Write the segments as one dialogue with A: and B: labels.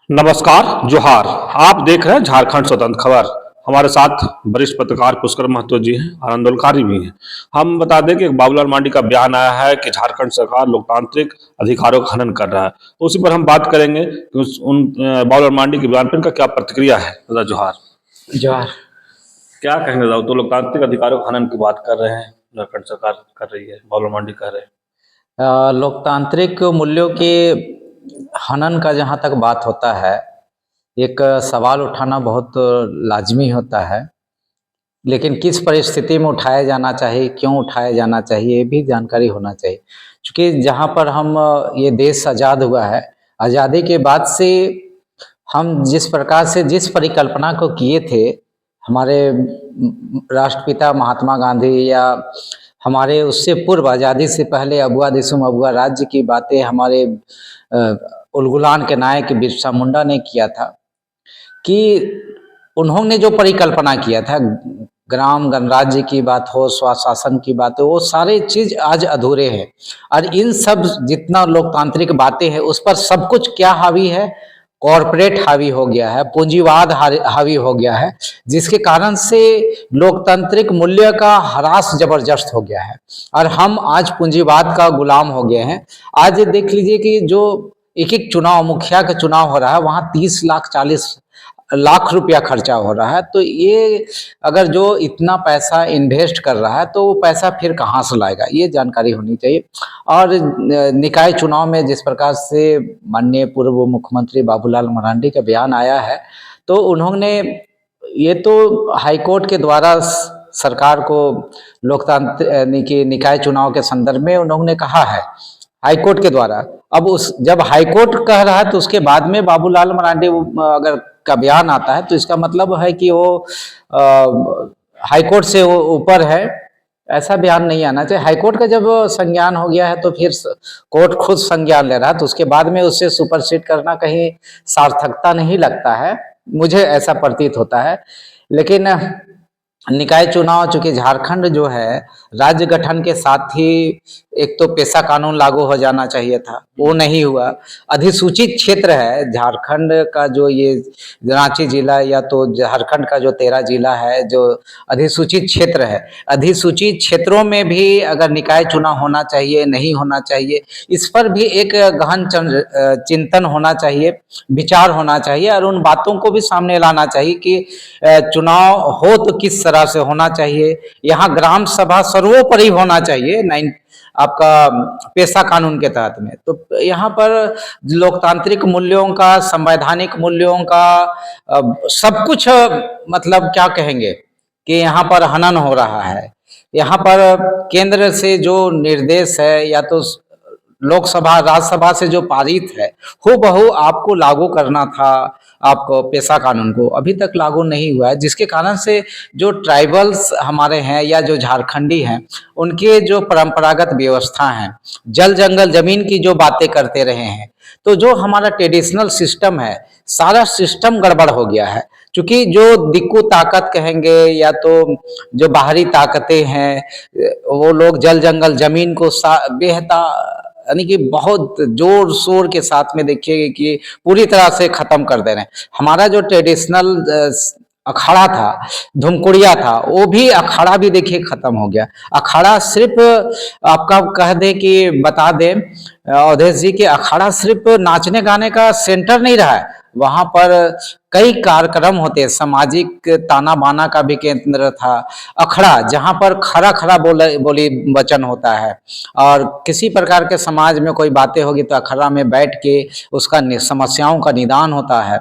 A: नमस्कार, जोहार। आप देख रहे हैं झारखंड स्वतंत्र खबर। हमारे साथ वरिष्ठ पत्रकार पुष्कर महतो जी हैं और आंदोलनकारी भी हैं। हम बता दें कि बाबूलाल मरांडी का बयान आया है कि झारखंड सरकार लोकतांत्रिक अधिकारों का हनन कर रहा है, तो उसी पर हम बात करेंगे कि बाबूलाल मरांडी के बयान पर इनका क्या प्रतिक्रिया है। दादा जोहार।
B: जोहार।
A: क्या कहेंगे दादा? तो लोकतांत्रिक अधिकारों के हनन की बात कर रहे हैं, झारखंड सरकार कर रही है, बाबूलाल मरांडी कह रहे हैं।
B: लोकतांत्रिक मूल्यों के हनन का जहाँ तक बात होता है, एक सवाल उठाना बहुत लाजमी होता है, लेकिन किस परिस्थिति में उठाया जाना चाहिए, क्यों उठाया जाना चाहिए, ये भी जानकारी होना चाहिए। क्योंकि जहाँ पर हम ये देश आज़ाद हुआ है, आज़ादी के बाद से हम जिस प्रकार से जिस परिकल्पना को किए थे, हमारे राष्ट्रपिता महात्मा गांधी या हमारे उससे पूर्व आज़ादी से पहले अबुआ दिसुम अबुआ राज्य की बातें हमारे उलगुलान के नायक बिरसा मुंडा ने किया था कि उन्होंने जो परिकल्पना किया था, ग्राम गणराज्य की बात हो, स्वशासन की बात हो, वो सारे चीज आज अधूरे हैं। और इन सब जितना लोकतांत्रिक बातें हैं उस पर सब कुछ क्या हावी है, कॉरपोरेट हावी हो गया है, पूंजीवाद हावी हो गया है, जिसके कारण से लोकतांत्रिक मूल्य का ह्रास जबरदस्त हो गया है और हम आज पूंजीवाद का गुलाम हो गए हैं। आज देख लीजिए कि जो एक एक चुनाव, मुखिया का चुनाव हो रहा है, वहाँ 30 लाख 40 लाख रुपया खर्चा हो रहा है। तो ये अगर जो इतना पैसा इन्वेस्ट कर रहा है तो वो पैसा फिर कहाँ से लाएगा, ये जानकारी होनी चाहिए। और निकाय चुनाव में जिस प्रकार से माननीय पूर्व मुख्यमंत्री बाबूलाल मरांडी का बयान आया है, तो उन्होंने ये तो हाईकोर्ट के द्वारा सरकार को लोकतांत्रिक निकाय चुनाव के संदर्भ में उन्होंने कहा है, हाईकोर्ट के द्वारा। अब उस जब हाईकोर्ट कह रहा है तो उसके बाद में बाबूलाल मरांडी अगर का बयान आता है तो इसका मतलब है कि वो हाईकोर्ट से वो ऊपर है, ऐसा बयान नहीं आना चाहिए। हाईकोर्ट का जब संज्ञान हो गया है तो फिर कोर्ट खुद संज्ञान ले रहा है, तो उसके बाद में उससे सुपरसीड करना कहीं सार्थकता नहीं लगता है, मुझे ऐसा प्रतीत होता है। लेकिन निकाय चुनाव, चूंकि झारखंड जो है राज्य गठन के साथ ही एक तो पेशा कानून लागू हो जाना चाहिए था, वो नहीं हुआ। अधिसूचित क्षेत्र है झारखंड का, जो ये रांची जिला या तो झारखंड का जो 13 जिला है जो अधिसूचित क्षेत्र है, अधिसूचित क्षेत्रों में भी अगर निकाय चुनाव होना चाहिए नहीं होना चाहिए, इस पर भी एक गहन चिंतन होना चाहिए, विचार होना चाहिए और उन बातों को भी सामने लाना चाहिए कि चुनाव हो तो किस तरह से होना चाहिए। यहाँ ग्राम सभा सर्वोपरि होना चाहिए आपका पेशा कानून के तहत में। तो यहाँ पर लोकतांत्रिक मूल्यों का, संवैधानिक मूल्यों का सब कुछ मतलब क्या कहेंगे कि यहाँ पर हनन हो रहा है। यहाँ पर केंद्र से जो निर्देश है या तो लोकसभा राज्यसभा से जो पारित है, हूबहू आपको लागू करना था, आपको पेशा कानून को अभी तक लागू नहीं हुआ है, जिसके कारण से जो ट्राइबल्स हमारे हैं या जो झारखंडी हैं, उनके जो परंपरागत व्यवस्था हैं, जल जंगल जमीन की जो बातें करते रहे हैं, तो जो हमारा ट्रेडिशनल सिस्टम है, सारा सिस्टम गड़बड़ हो गया है। क्योंकि जो दिक्कू ताकत कहेंगे या तो जो बाहरी ताकतें हैं, वो लोग जल जंगल जमीन को बेहता यानी कि बहुत जोर शोर के साथ में देखिए कि पूरी तरह से खत्म कर दे रहे हैं। हमारा जो ट्रेडिशनल अखाड़ा था, धुमकुड़िया था, वो भी अखाड़ा भी देखिए खत्म हो गया। अखाड़ा सिर्फ आपका कह दे कि बता दे अवधेश जी के, अखाड़ा सिर्फ नाचने गाने का सेंटर नहीं रहा है, वहां पर कई कार्यक्रम होते हैं, सामाजिक ताना बाना का भी केंद्र था अखड़ा, जहां पर खरा खरा बोली वचन होता है और किसी प्रकार के समाज में कोई बातें होगी तो अखड़ा में बैठ के उसका समस्याओं का निदान होता है।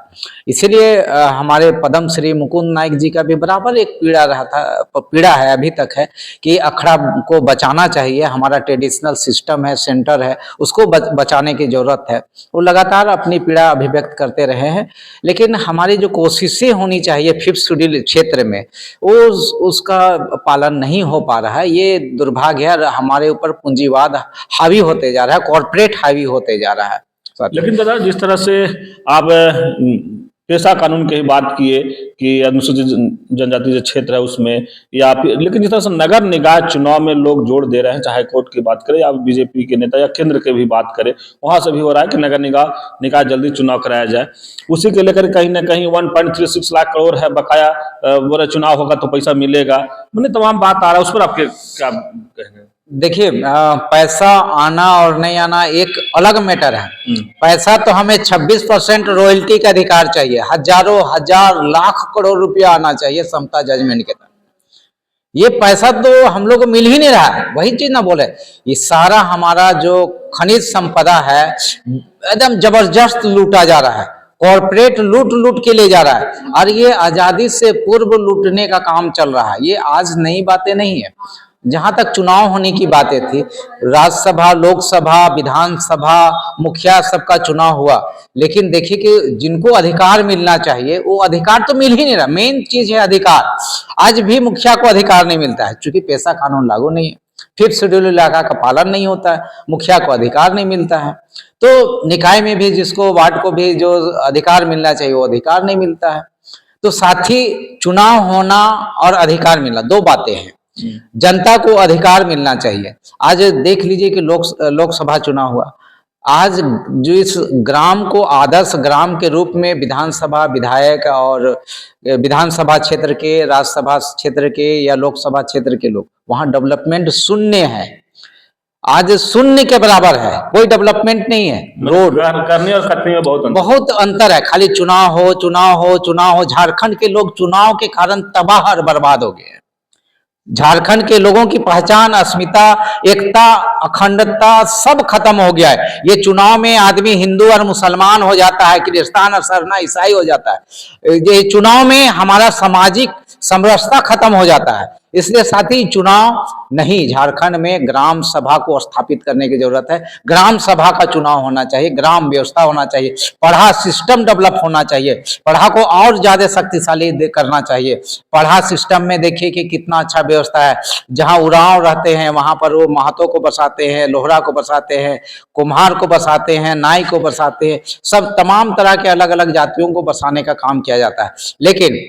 B: इसीलिए हमारे पद्म श्री मुकुंद नायक जी का भी बराबर एक पीड़ा है अभी तक है कि अखड़ा को बचाना चाहिए, हमारा ट्रेडिशनल सिस्टम है, सेंटर है, उसको बचाने की जरूरत है। वो लगातार अपनी पीड़ा अभिव्यक्त करते रहे हैं, लेकिन हमारी जो कोशिशें होनी चाहिए 5th शेड्यूल क्षेत्र में, वो उसका पालन नहीं हो पा रहा है। ये दुर्भाग्य है, हमारे ऊपर पूंजीवाद हावी होते जा रहा है, कॉर्पोरेट हावी होते जा रहा है।
A: लेकिन दादा, जिस तरह से आप पेशा कानून की ही बात किए कि अनुसूचित जनजाति जो क्षेत्र है उसमें, या फिर लेकिन जिस तरह से नगर निकाय चुनाव में लोग जोड़ दे रहे हैं, चाहे कोर्ट की बात करें या बीजेपी के नेता या केंद्र के भी बात करें, वहां से भी हो रहा है कि नगर निकाय जल्दी चुनाव कराया जाए। उसी के लेकर कहीं ना कहीं 1.36 लाख करोड़ है बकाया, बोले चुनाव होगा तो पैसा मिलेगा, मैंने तमाम बात आ रहा है, उस पर आपके क्या कहना है?
B: देखिए, पैसा आना और नहीं आना एक अलग मैटर है। पैसा तो हमें 26% रॉयल्टी का अधिकार चाहिए, हजारों हजार लाख करोड़ रुपया आना चाहिए समता जजमेंट के तहत। ये पैसा तो हम लोग को मिल ही नहीं रहा है, वही चीज ना बोले, ये सारा हमारा जो खनिज संपदा है एकदम जबरदस्त लूटा जा रहा है, कॉरपोरेट लूट के ले जा रहा है, और ये आजादी से पूर्व लूटने का काम चल रहा है। ये आज नई बातें नहीं है। जहां तक चुनाव होने की बातें थी, राज्यसभा, लोकसभा, विधानसभा, मुखिया सबका चुनाव हुआ, लेकिन देखिए कि जिनको अधिकार मिलना चाहिए वो अधिकार तो मिल ही नहीं रहा। मेन चीज है अधिकार। आज भी मुखिया को अधिकार नहीं मिलता है, क्योंकि पेशा कानून लागू नहीं है, 5th शेड्यूल इलाका का पालन नहीं होता है, मुखिया को अधिकार नहीं मिलता है। तो निकाय में भी जिसको, वार्ड को भी जो अधिकार मिलना चाहिए वो अधिकार नहीं मिलता है। तो साथ ही चुनाव होना और अधिकार मिलना दो बातें हैं। जनता को अधिकार मिलना चाहिए। आज देख लीजिए कि लोकसभा चुनाव हुआ, आज जो इस ग्राम को आदर्श ग्राम के रूप में विधानसभा विधायक और विधानसभा क्षेत्र के, राज्यसभा क्षेत्र के या लोकसभा क्षेत्र के लोग, वहां डेवलपमेंट शून्य है। आज शून्य के बराबर है, कोई डेवलपमेंट नहीं है। रोड
A: करने और खतने में
B: बहुत अंतर है। खाली चुनाव हो। झारखंड के लोग चुनाव के कारण तबाह और बर्बाद हो गए हैं। झारखंड के लोगों की पहचान, अस्मिता, एकता, अखंडता सब खत्म हो गया है। ये चुनाव में आदमी हिंदू और मुसलमान हो जाता है, क्रिस्तान और सरना ईसाई हो जाता है। ये चुनाव में हमारा सामाजिक समरसता खत्म हो जाता है। इसलिए साथ ही चुनाव नहीं, झारखंड में ग्राम सभा को स्थापित करने की जरूरत है। ग्राम सभा का चुनाव होना चाहिए, ग्राम व्यवस्था होना चाहिए, पढ़ा सिस्टम डेवलप होना चाहिए, पढ़ा को और ज्यादा शक्तिशाली करना चाहिए। पढ़ा सिस्टम में देखिए कि कितना अच्छा व्यवस्था है। जहां उरांव रहते हैं वहां पर वो महतो को बसाते हैं, लोहरा को बसाते हैं, कुम्हार को बसाते हैं, नाई को बसाते हैं, सब तमाम तरह के अलग अलग जातियों को बसाने का काम किया जाता है। लेकिन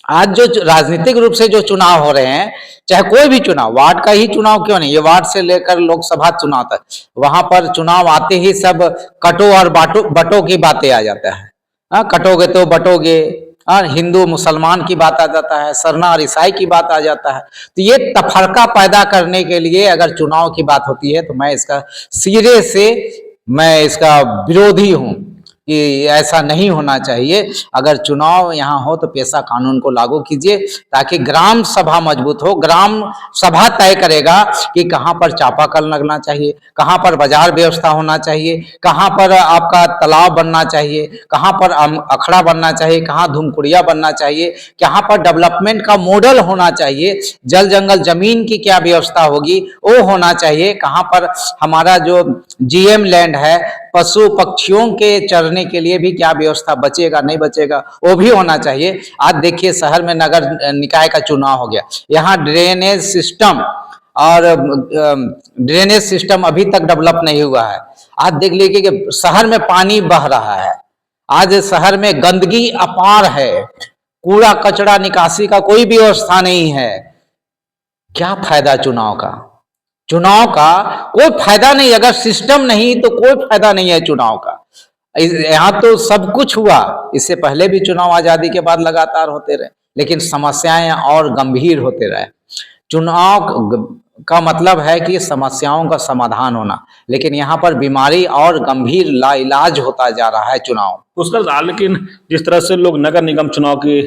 B: आज जो राजनीतिक रूप से जो चुनाव हो रहे हैं, चाहे कोई भी चुनाव, वार्ड का ही चुनाव क्यों नहीं, ये वार्ड से लेकर लोकसभा चुनाव तक, वहां पर चुनाव आते ही सब कटो और बटो की बातें आ जाता है। कटोगे तो बटोगे, हिंदू मुसलमान की बात आ जाता है, सरना और ईसाई की बात आ जाता है। तो ये तफरका पैदा करने के लिए अगर चुनाव की बात होती है तो मैं इसका सिरे से इसका विरोधी हूं कि ऐसा नहीं होना चाहिए। अगर चुनाव यहाँ हो तो पेशा कानून को लागू कीजिए, ताकि ग्राम सभा मजबूत हो। ग्राम सभा तय करेगा कि कहाँ पर चापाकल लगना चाहिए, कहाँ पर बाजार व्यवस्था होना चाहिए, कहाँ पर आपका तालाब बनना चाहिए, कहाँ पर अखड़ा बनना चाहिए, कहाँ धूमकुड़िया बनना चाहिए, कहाँ पर डेवलपमेंट का मॉडल होना चाहिए, जल जंगल जमीन की क्या व्यवस्था होगी वो होना चाहिए, कहाँ पर हमारा जो GM लैंड है, पशु पक्षियों के चरने के लिए भी क्या व्यवस्था बचेगा नहीं बचेगा वो भी होना चाहिए। आज देखिए शहर में नगर निकाय का चुनाव हो गया, यहाँ ड्रेनेज सिस्टम अभी तक डेवलप नहीं हुआ है। आज देख लीजिए कि शहर में पानी बह रहा है, आज शहर में गंदगी अपार है, कूड़ा कचरा निकासी का कोई व्यवस्था नहीं है। क्या फायदा चुनाव का? चुनाव का कोई फायदा नहीं। अगर सिस्टम नहीं तो कोई फायदा नहीं है चुनाव का। यहाँ तो सब कुछ हुआ, इससे पहले भी चुनाव आजादी के बाद लगातार होते रहे, लेकिन समस्याएं और गंभीर होते रहे। चुनाव का मतलब है कि समस्याओं का समाधान होना, लेकिन यहाँ पर बीमारी और गंभीर लाइलाज होता जा रहा है चुनाव
A: उसका। लेकिन जिस तरह से लोग नगर निगम चुनाव की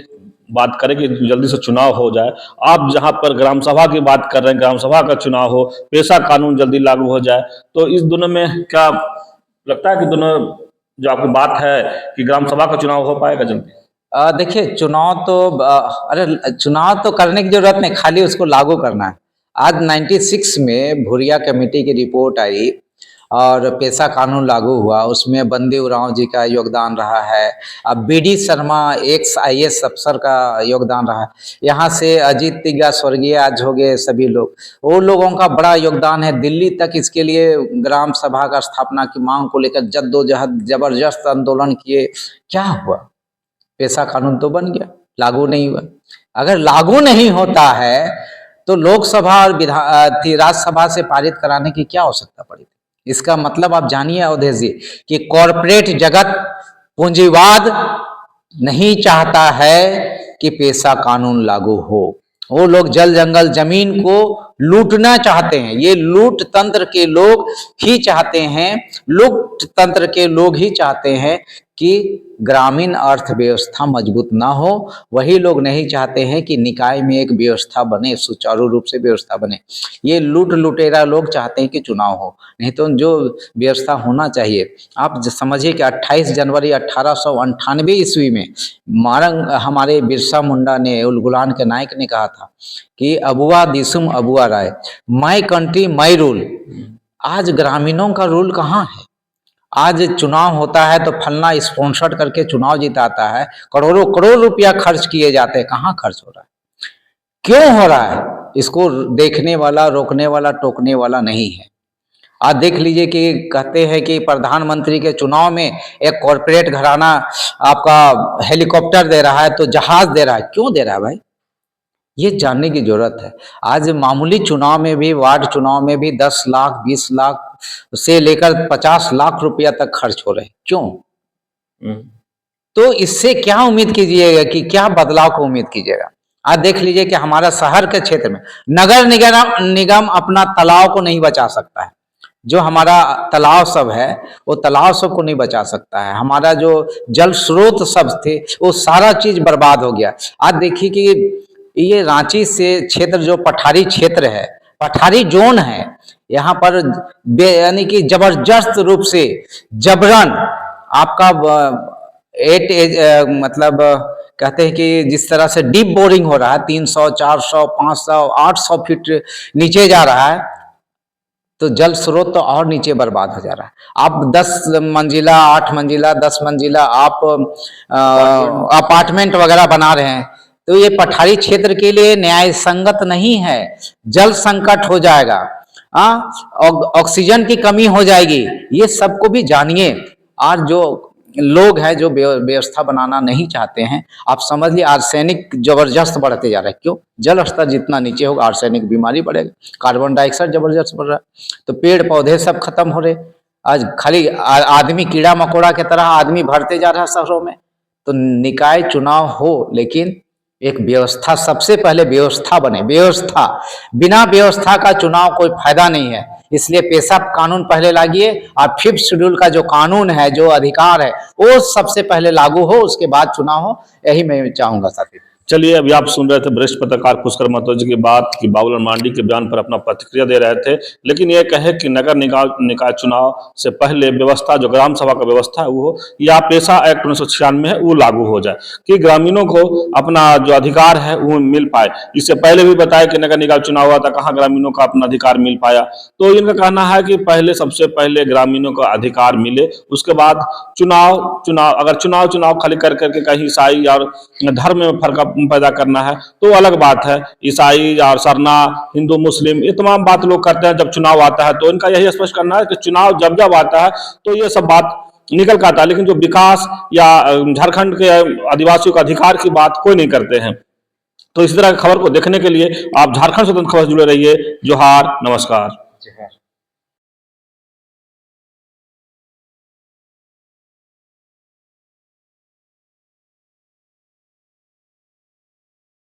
A: बात करें कि जल्दी से चुनाव हो जाए, आप जहां पर ग्राम सभा की बात कर रहे हैं, ग्राम सभा का चुनाव हो, पेशा कानून जल्दी लागू हो जाए, तो इस दोनों में क्या लगता है कि दोनों जो आपकी बात है कि ग्राम सभा का चुनाव हो पाएगा जल्दी?
B: देखिए चुनाव तो अरे चुनाव तो करने की जरूरत नहीं, खाली उसको लागू करना है। आज 96 में भूरिया कमेटी की रिपोर्ट आई और पेशा कानून लागू हुआ, उसमें बंदी उरांव जी का योगदान रहा है, अब BD शर्मा एक्स IAS अफसर का योगदान रहा है, यहाँ से अजीत तिग्गा स्वर्गीय आज हो गए, सभी लोग, वो लोगों का बड़ा योगदान है। दिल्ली तक इसके लिए ग्राम सभा का स्थापना की मांग को लेकर जद्दोजहद जबरदस्त आंदोलन किए, क्या हुआ? पैसा कानून तो बन गया, लागू नहीं हुआ। अगर लागू नहीं होता है तो लोकसभा और राज्यसभा से पारित कराने की क्या आवश्यकता पड़ी थी? इसका मतलब आप जानिए अवधेश जी कि कॉरपोरेट जगत, पूंजीवाद नहीं चाहता है कि पैसा कानून लागू हो। वो लोग जल जंगल जमीन को लूटना चाहते हैं। ये लूट तंत्र के लोग ही चाहते हैं, लूट तंत्र के लोग ही चाहते हैं कि ग्रामीण अर्थव्यवस्था मजबूत ना हो। वही लोग नहीं चाहते हैं कि निकाय में एक व्यवस्था बने, सुचारू रूप से व्यवस्था बने। ये लूट लुटेरा लोग चाहते हैं कि चुनाव हो, नहीं तो जो व्यवस्था होना चाहिए। आप समझिए कि 28 जनवरी 1898 ईस्वी में मारंग हमारे बिरसा मुंडा ने, उलगुलान के नायक ने कहा था कि अबुआ दिसुम अबुआ राय, माई कंट्री माई रूल। आज ग्रामीणों का रूल कहाँ है? आज चुनाव होता है तो फलना स्पॉन्सर करके चुनाव जिताता है, करोड़ों करोड़ रुपया खर्च किए जाते हैं। कहाँ खर्च हो रहा है, क्यों हो रहा है? इसको देखने वाला, रोकने वाला, टोकने वाला नहीं है। आज देख लीजिए कि कहते हैं कि प्रधानमंत्री के चुनाव में एक कॉरपोरेट घराना आपका हेलीकॉप्टर दे रहा है, तो जहाज दे रहा है। क्यों दे रहा है भाई? ये जानने की जरूरत है। आज मामूली चुनाव में भी, वार्ड चुनाव में भी 10 लाख 20 लाख से लेकर 50 लाख रुपया तक खर्च हो रहे हैं। क्यों? तो इससे क्या उम्मीद कीजिएगा, कि क्या बदलाव को उम्मीद कीजिएगा? आज देख लीजिए कि हमारा शहर के क्षेत्र में नगर निगम अपना तालाब को नहीं बचा सकता है। जो हमारा तालाब सब है वो तालाब सब को नहीं बचा सकता है। हमारा जो जल स्रोत सब थे वो सारा चीज बर्बाद हो गया। आज देखिए कि ये रांची से क्षेत्र जो पठारी क्षेत्र है, पठारी जोन है, यहाँ पर यानी कि जबरदस्त रूप से जबरन आपका मतलब कहते हैं कि जिस तरह से डीप बोरिंग हो रहा है, 300 400 500 800 फीट नीचे जा रहा है, तो जल स्रोत तो और नीचे बर्बाद हो जा रहा है। आप 10 मंजिला 8 मंजिला 10 मंजिला आप अपार्टमेंट वगैरह बना रहे हैं, तो ये पठारी क्षेत्र के लिए न्याय संगत नहीं है। जल संकट हो जाएगा, ऑक्सीजन की कमी हो जाएगी। ये सबको भी जानिए। आज जो लोग हैं जो व्यवस्था बनाना नहीं चाहते हैं, आप समझ लिए आर्सेनिक जबरदस्त बढ़ते जा रहा है। क्यों? जल स्तर जितना नीचे होगा आर्सेनिक बीमारी बढ़ेगा, कार्बन डाइऑक्साइड जबरदस्त बढ़ रहा है, तो पेड़ पौधे सब खत्म हो रहे। आज खाली आदमी कीड़ा मकोड़ा की तरह आदमी भरते जा रहा है शहरों में। तो निकाय चुनाव हो, लेकिन एक व्यवस्था, सबसे पहले व्यवस्था बने। व्यवस्था, बिना व्यवस्था का चुनाव कोई फायदा नहीं है। इसलिए पेशा कानून पहले लागिए, और 5th शेड्यूल का जो कानून है, जो अधिकार है, वो सबसे पहले लागू हो, उसके बाद चुनाव हो। यही मैं चाहूंगा साथी।
A: चलिए, अभी आप सुन रहे थे वरिष्ठ पत्रकार पुष्कर महतो जी की बात कि बाबूलाल मांडी के बयान पर अपना प्रतिक्रिया दे रहे थे। लेकिन ये कहे कि नगर निकाय चुनाव से पहले व्यवस्था, जो ग्राम सभा का व्यवस्था है वो, या पेशा एक्ट 1996 है वो लागू हो जाए, कि ग्रामीणों को अपना जो अधिकार है वो मिल पाए। इससे पहले भी बताया कि नगर निकाय चुनाव हुआ था, कहाँ ग्रामीणों का अपना अधिकार मिल पाया। तो इनका कहना है कि पहले, सबसे पहले ग्रामीणों का अधिकार मिले, उसके बाद चुनाव। अगर चुनाव खाली कर करके कहीं ईसाई और धर्म में फर्क पैदा करना है तो अलग बात है। ईसाई और सरना, हिंदू मुस्लिम, ये तमाम बात लोग करते हैं जब चुनाव आता है। तो इनका यही स्पष्ट करना है कि चुनाव जब आता है तो ये सब बात निकल कर आता है, लेकिन जो विकास या झारखंड के आदिवासियों का अधिकार की बात कोई नहीं करते हैं। तो इस तरह की खबर को देखने के लिए आप झारखंड स्वतंत्र खबर से जुड़े रहिए। जोहार, नमस्कार।